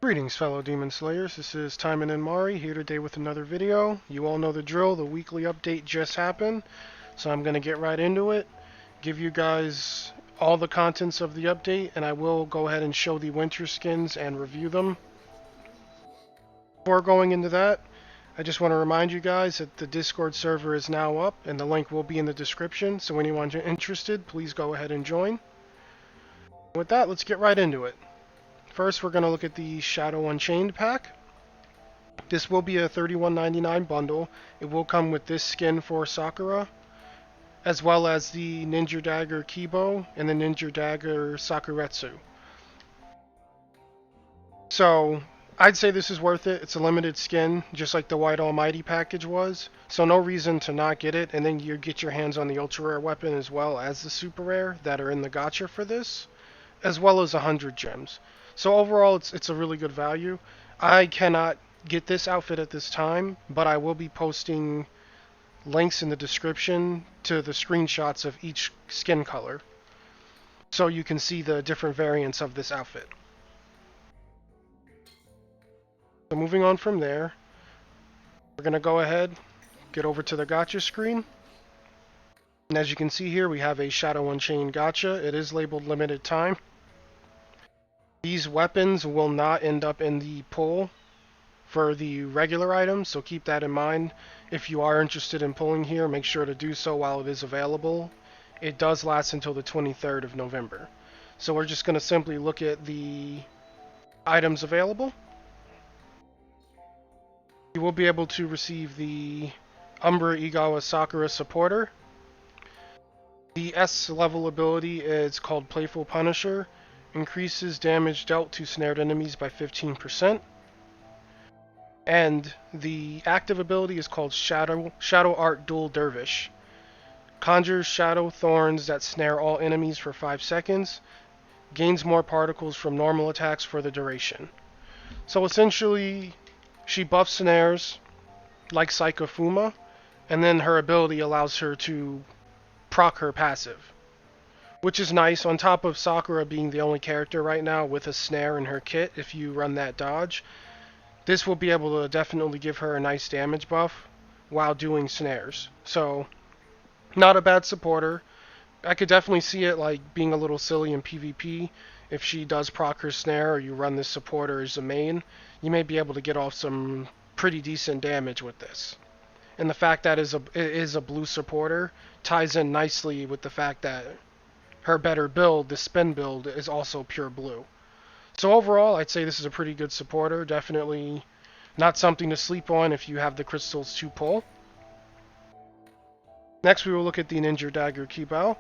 Greetings, fellow Demon Slayers. This is Taimanin here today with another video. You all know the drill. The weekly update just happened, so I'm going to get right into it, give you guys all the contents of the update, and I will go ahead and show the winter skins and review them. Before going into that, I just want to remind you guys that the Discord server is now up, and the link will be in the description, so anyone interested, please go ahead and join. With that, let's get right into it. First, we're going to look at the Shadow Unchained pack. This will be a $31.99 bundle. It will come with this skin for Sakura, as well as the Ninja Dagger Kibo and the Ninja Dagger Sakuretsu. So, I'd say this is worth it. It's a limited skin, just like the White Almighty package was. So no reason to not get it, and then you get your hands on the ultra rare weapon as well as the super rare that are in the gacha for this, as well as 100 gems. So overall, it's a really good value. I cannot get this outfit at this time, but I will be posting links in the description to the screenshots of each skin color, so you can see the different variants of this outfit. So moving on from there, we're going to go ahead, get over to the gacha screen. And as you can see here, we have a Shadow Unchained gacha. It is labeled limited time. These weapons will not end up in the pull for the regular items, so keep that in mind. If you are interested in pulling here, make sure to do so while it is available. It does last until the 23rd of November. So we're just going to simply look at the items available. You will be able to receive the Umbra Igawa Sakura Supporter. The S level ability is called Playful Punisher. Increases damage dealt to snared enemies by 15%. And the active ability is called Shadow Art Dual Dervish. Conjures shadow thorns that snare all enemies for 5 seconds. Gains more particles from normal attacks for the duration. So essentially, she buffs snares like Saikafuma, and then her ability allows her to proc her passive, which is nice, on top of Sakura being the only character right now with a snare in her kit. If you run that dodge, this will be able to definitely give her a nice damage buff while doing snares. So, not a bad supporter. I could definitely see it like being a little silly in PvP. If she does proc her snare, or you run this supporter as a main, you may be able to get off some pretty decent damage with this. And the fact that it is a blue supporter ties in nicely with the fact that her better build, the spin build, is also pure blue. So overall, I'd say this is a pretty good supporter. Definitely not something to sleep on if you have the crystals to pull. Next, we will look at the Ninja Dagger Kibo.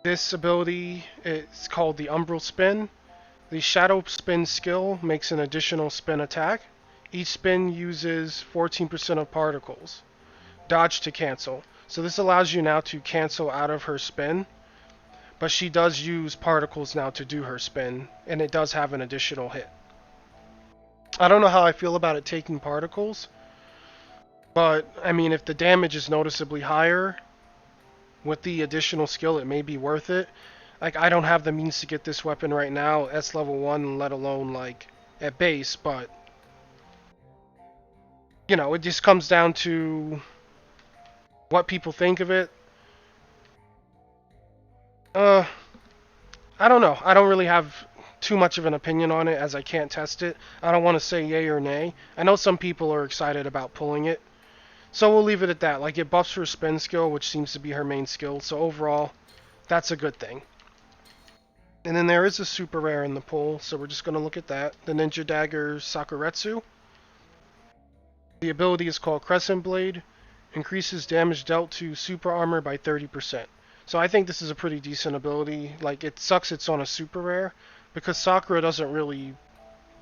This ability is called the Umbral Spin. The Shadow Spin skill makes an additional spin attack. Each spin uses 14% of particles. Dodge to cancel. So this allows you now to cancel out of her spin, but she does use particles now to do her spin, and it does have an additional hit. I don't know how I feel about it taking particles, but I mean, if the damage is noticeably higher with the additional skill, it may be worth it. Like, I don't have the means to get this weapon right now, S level 1, let alone like at base, but you know, it just comes down to what people think of it. I don't know. I don't really have too much of an opinion on it, as I can't test it. I don't want to say yay or nay. I know some people are excited about pulling it, so we'll leave it at that. Like, it buffs her spin skill, which seems to be her main skill, so overall, that's a good thing. And then there is a super rare in the pull, so we're just going to look at that. The Ninja Dagger Sakuretsu. The ability is called Crescent Blade. Increases damage dealt to super armor by 30%. So I think this is a pretty decent ability. Like, it sucks it's on a super rare, because Sakura doesn't really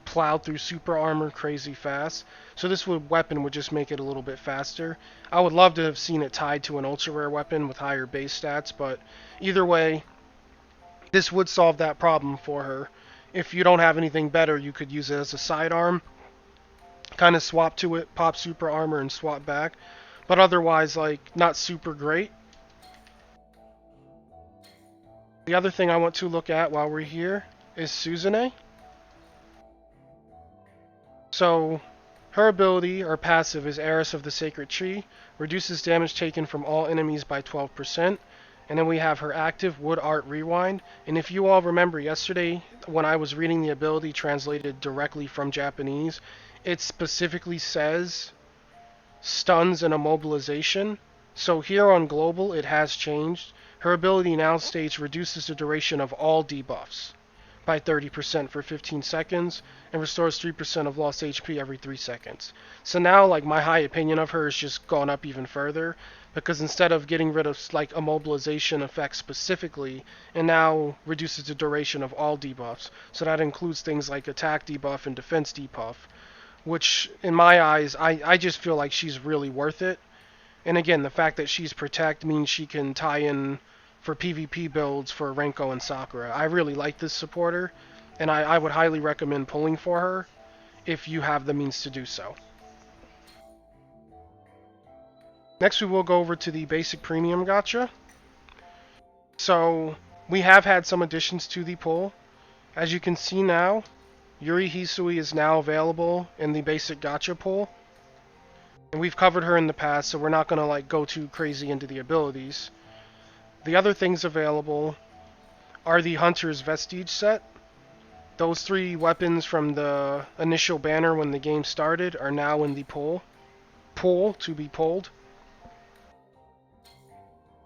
plow through super armor crazy fast. So this weapon would just make it a little bit faster. I would love to have seen it tied to an ultra rare weapon with higher base stats, but either way, this would solve that problem for her. If you don't have anything better, you could use it as a sidearm. Kind of swap to it, pop super armor, and swap back. But otherwise, like, not super great. The other thing I want to look at while we're here is Susane. So, her ability, or passive, is Heiress of the Sacred Tree, reduces damage taken from all enemies by 12%. And then we have her active, Wood Art Rewind. And if you all remember yesterday, when I was reading the ability translated directly from Japanese, it specifically says stuns and immobilization. So here on Global, it has changed. Her ability now states reduces the duration of all debuffs by 30% for 15 seconds and restores 3% of lost HP every 3 seconds. So now, like, my high opinion of her has just gone up even further because instead of getting rid of like immobilization effects specifically, it now reduces the duration of all debuffs. So that includes things like attack debuff and defense debuff, which in my eyes, I just feel like she's really worth it. And again, the fact that she's protect means she can tie in for PvP builds for Renko and Sakura. I really like this supporter, and I would highly recommend pulling for her if you have the means to do so. Next, we will go over to the basic premium gacha. So, we have had some additions to the pull. As you can see now, Yuri Hisui is now available in the basic gacha pull. And we've covered her in the past, so we're not going to like go too crazy into the abilities. The other things available are the Hunter's Vestige set. Those 3 weapons from the initial banner when the game started are now in the pull to be pulled.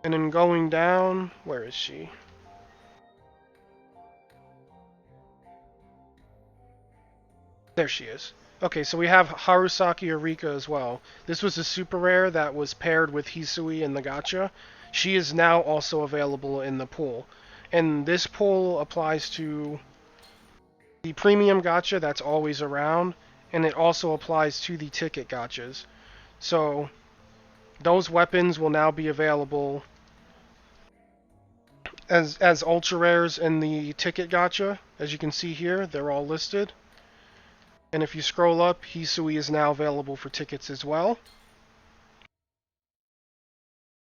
And then going down, where is she? There she is. Okay, so we have Harusaki Arika as well. This was a super rare that was paired with Hisui in the gacha. She is now also available in the pool. And this pool applies to the premium gacha that's always around, and it also applies to the ticket gachas. So those weapons will now be available as ultra rares in the ticket gacha. As you can see here, they're all listed. And if you scroll up, Hisui is now available for tickets as well.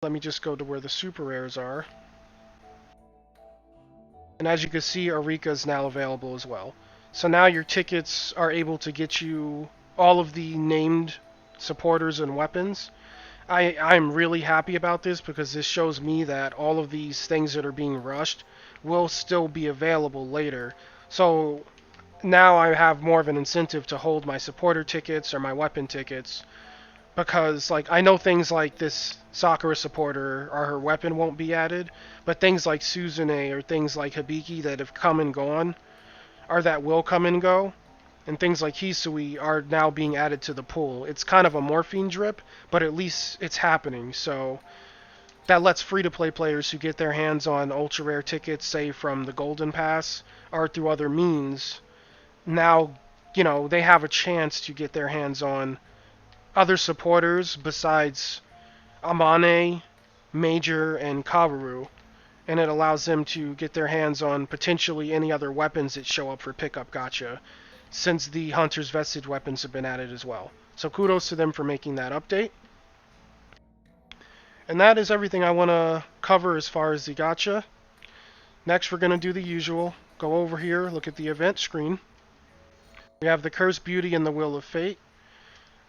Let me just go to where the super rares are. And as you can see, Arika is now available as well. So now your tickets are able to get you all of the named supporters and weapons. I'm really happy about this because this shows me that all of these things that are being rushed will still be available later. So now I have more of an incentive to hold my supporter tickets or my weapon tickets because like I know things like this Sakura supporter or her weapon won't be added, but things like Susane or things like Hibiki that have come and gone or that will come and go, and things like Hisui are now being added to the pool. It's kind of a morphine drip, but at least it's happening. So that lets free-to-play players who get their hands on ultra rare tickets, say from the Golden Pass or through other means, now, you know, they have a chance to get their hands on other supporters besides Amane, Major, and Kaworu, and it allows them to get their hands on potentially any other weapons that show up for pickup gacha, since the Hunter's Vestige weapons have been added as well. So kudos to them for making that update. And that is everything I want to cover as far as the gacha. Next, we're going to do the usual. Go over here, look at the event screen. We have the Cursed Beauty and the Wheel of Fate.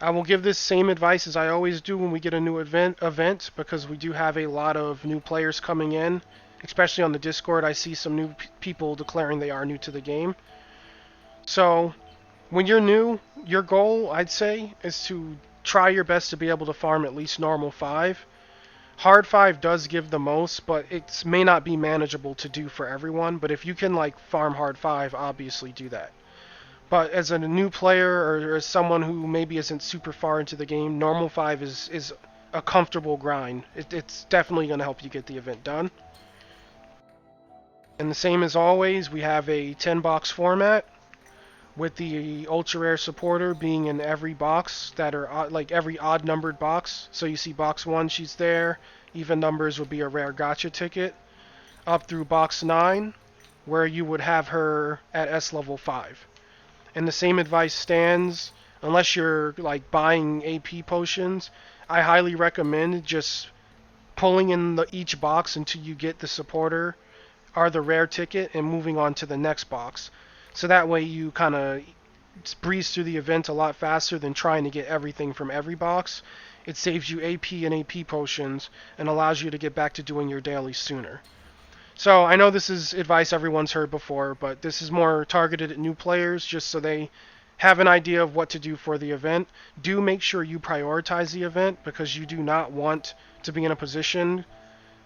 I will give this same advice as I always do when we get a new event because we do have a lot of new players coming in. Especially on the Discord, I see some new people declaring they are new to the game. So, when you're new, your goal, I'd say, is to try your best to be able to farm at least normal 5. Hard 5 does give the most, but it may not be manageable to do for everyone. But if you can like farm hard 5, obviously do that. But as a new player or as someone who maybe isn't super far into the game, normal 5 is a comfortable grind. It's definitely going to help you get the event done. And the same as always, we have a 10-box format with the ultra rare supporter being in every box that are like every odd numbered box. So you see box 1, she's there. Even numbers would be a rare gacha ticket. Up through box 9, where you would have her at S level 5. And the same advice stands unless you're like buying AP potions. I highly recommend just pulling in each box until you get the supporter are the rare ticket and moving on to the next box. So that way you kind of breeze through the event a lot faster than trying to get everything from every box. It saves you AP and AP potions and allows you to get back to doing your dailies sooner. So I know this is advice everyone's heard before, but this is more targeted at new players just so they have an idea of what to do for the event. Do make sure you prioritize the event because you do not want to be in a position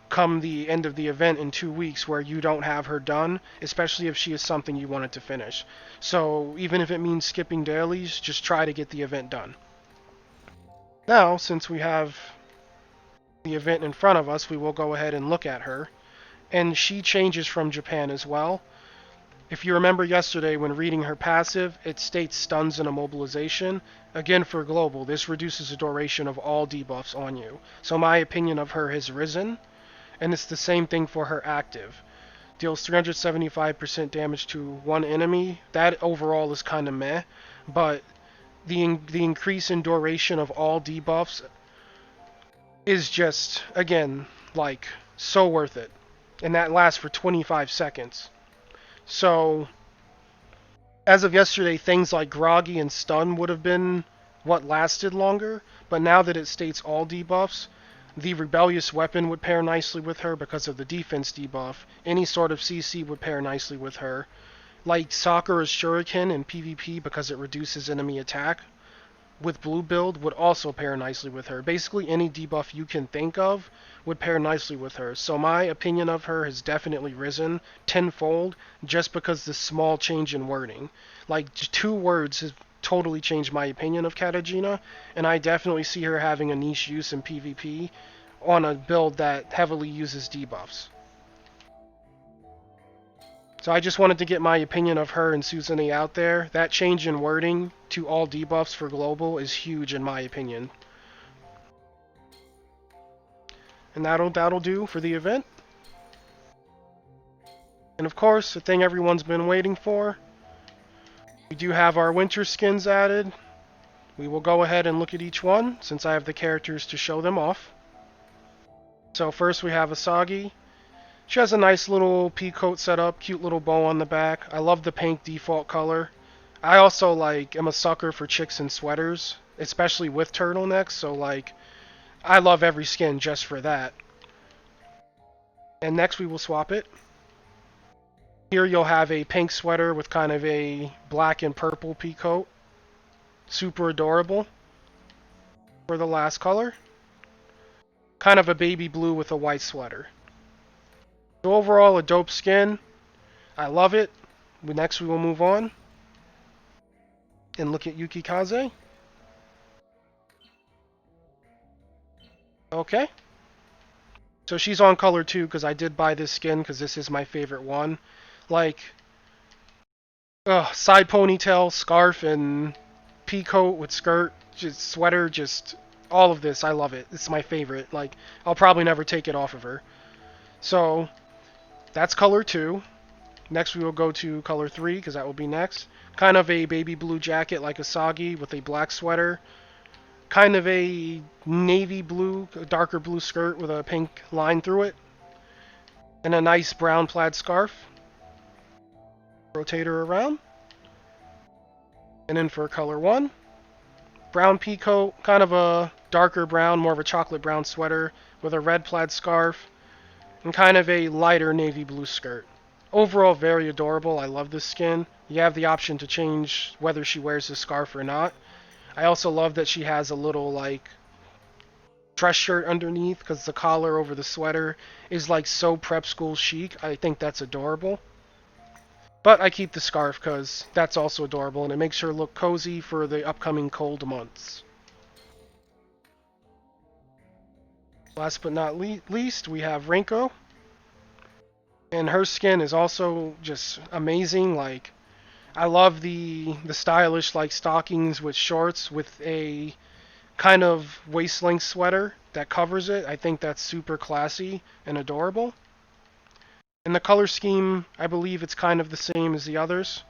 come the end of the event in 2 weeks where you don't have her done, especially if she is something you wanted to finish. So even if it means skipping dailies, just try to get the event done. Now, since we have the event in front of us, we will go ahead and look at her. And she changes from Japan as well. If you remember yesterday when reading her passive, it states stuns and immobilization. Again, for global, this reduces the duration of all debuffs on you. So my opinion of her has risen, and it's the same thing for her active. Deals 375% damage to one enemy. That overall is kind of meh, but the increase in duration of all debuffs is just, again, like, so worth it. And that lasts for 25 seconds. So, as of yesterday, things like Groggy and Stun would have been what lasted longer, but now that it states all debuffs, the Rebellious Weapon would pair nicely with her because of the defense debuff. Any sort of CC would pair nicely with her. Like Sakura's Shuriken in PvP because it reduces enemy attack with blue build would also pair nicely with her. Basically any debuff you can think of would pair nicely with her. So my opinion of her has definitely risen tenfold just because the small change in wording. Like 2 words has totally changed my opinion of Katajina, and I definitely see her having a niche use in PvP on a build that heavily uses debuffs. So I just wanted to get my opinion of her and Susana out there. That change in wording to all debuffs for global is huge in my opinion. And that'll do for the event. And of course, the thing everyone's been waiting for, we do have our winter skins added. We will go ahead and look at each one since I have the characters to show them off. So first we have Asagi. She has a nice little pea coat set up, cute little bow on the back. I love the pink default color. I also am a sucker for chicks in sweaters, especially with turtlenecks, so I love every skin just for that. And next we will swap it. Here you'll have a pink sweater with kind of a black and purple pea coat. Super adorable. For the last color, kind of a baby blue with a white sweater. So overall, a dope skin. I love it. Next, we will move on and look at Yukikaze. Okay. So she's on color 2 because I did buy this skin because this is my favorite one. Side ponytail, scarf, and pea coat with skirt, just sweater, just all of this. I love it. It's my favorite. I'll probably never take it off of her. So that's color 2. Next we will go to color 3 because that will be next. Kind of a baby blue jacket like Asagi with a black sweater. Kind of a navy blue, darker blue skirt with a pink line through it. And a nice brown plaid scarf. Rotate her around. And then for color 1, brown pea coat, kind of a darker brown, more of a chocolate brown sweater with a red plaid scarf. And kind of a lighter navy blue skirt. Overall, very adorable. I love this skin. You have the option to change whether she wears the scarf or not. I also love that she has a little, dress shirt underneath because the collar over the sweater is, so prep school chic. I think that's adorable. But I keep the scarf because that's also adorable and it makes her look cozy for the upcoming cold months. Last but not least, we have Rinko. And her skin is also just amazing. I love the stylish stockings with shorts with a kind of waist-length sweater that covers it. I think that's super classy and adorable. And the color scheme, I believe it's kind of the same as the others.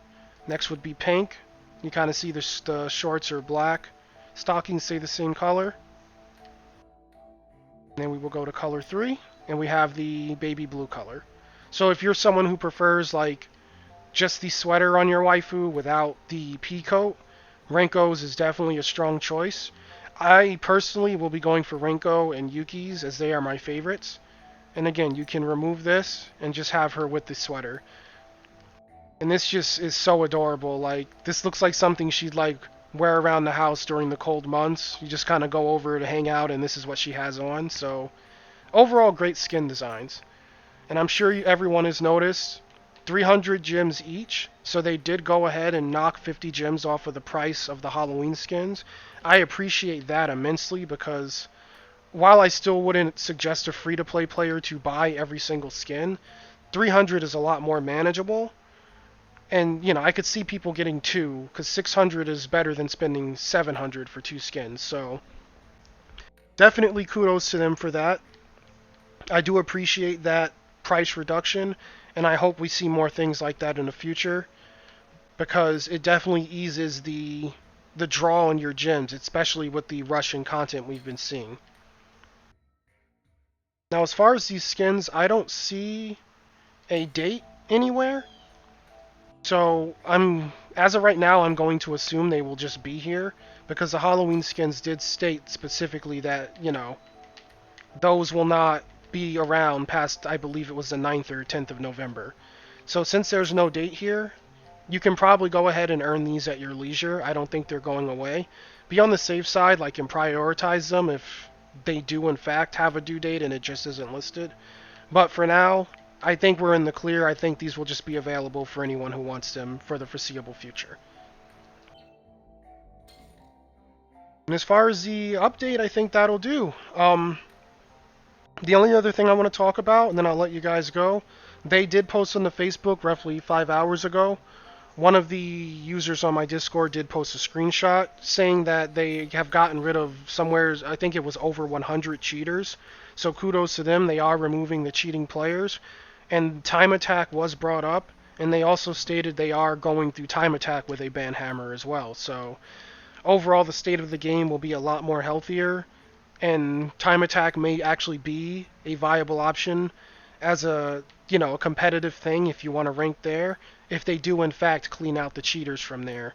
Next would be pink. You kind of see the shorts are black. Stockings stay the same color. And then we will go to color 3, and we have the baby blue color. So if you're someone who prefers like just the sweater on your waifu without the pea coat, Renko's is definitely a strong choice. I personally will be going for Renko and Yuki's as they are my favorites. And again, you can remove this and just have her with the sweater. And this just is so adorable. Like, this looks like something she'd like wear around the house during the cold months. You just kind of go over to hang out and this is what she has on. So, overall great skin designs. And I'm sure everyone has noticed 300 gems each. So they did go ahead and knock 50 gems off of the price of the Halloween skins. I appreciate that immensely because while I still wouldn't suggest a free-to-play player to buy every single skin, 300 is a lot more manageable. And, you know, I could see people getting two, because 600 is better than spending 700 for two skins. So, definitely kudos to them for that. I do appreciate that price reduction, and I hope we see more things like that in the future, because it definitely eases the draw on your gems, especially with the Russian content we've been seeing. Now, as far as these skins, I don't see a date anywhere. So as of right now, I'm going to assume they will just be here because the Halloween skins did state specifically that, you know, those will not be around past, I believe it was the 9th or 10th of November. So since there's no date here, you can probably go ahead and earn these at your leisure. I don't think they're going away. Be on the safe side, like, and prioritize them if they do in fact have a due date and it just isn't listed. But for now, I think we're in the clear. I think these will just be available for anyone who wants them for the foreseeable future. And as far as the update, I think that'll do. The only other thing I want to talk about, and then I'll let you guys go, they did post on the Facebook roughly 5 hours ago. One of the users on my Discord did post a screenshot saying that they have gotten rid of somewhere, I think it was over 100 cheaters. So kudos to them, they are removing the cheating players. And Time Attack was brought up, and they also stated they are going through Time Attack with a ban hammer as well. So overall, the state of the game will be a lot more healthier, and Time Attack may actually be a viable option as a, you know, a competitive thing if you want to rank there, if they do in fact clean out the cheaters from there.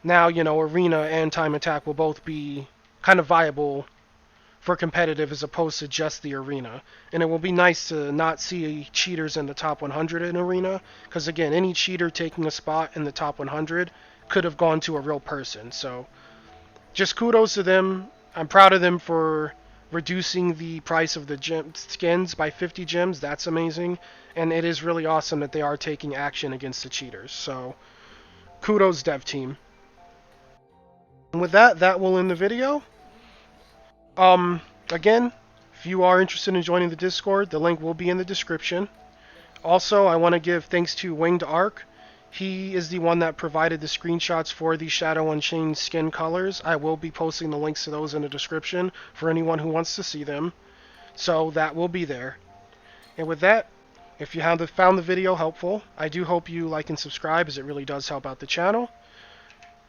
Now, you know, Arena and Time Attack will both be kind of viable for competitive as opposed to just the Arena. And it will be nice to not see cheaters in the top 100 in Arena, because again, any cheater taking a spot in the top 100 could have gone to a real person. So just kudos to them. I'm proud of them for reducing the price of the skins by 50 gems. That's amazing. And it is really awesome that they are taking action against the cheaters. So kudos, dev team. And with that, that will end the video. Again, if you are interested in joining the Discord, the link will be in the description. Also, I want to give thanks to Winged Arc. He is the one that provided the screenshots for the Shadow Unchained skin colors. I will be posting the links to those in the description for anyone who wants to see them. So that will be there. And with that, if you have found the video helpful, I do hope you like and subscribe, as it really does help out the channel.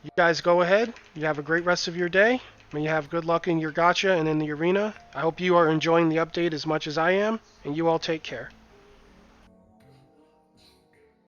You guys go ahead. You have a great rest of your day. May you have good luck in your gacha and in the arena. I hope you are enjoying the update as much as I am, and you all take care.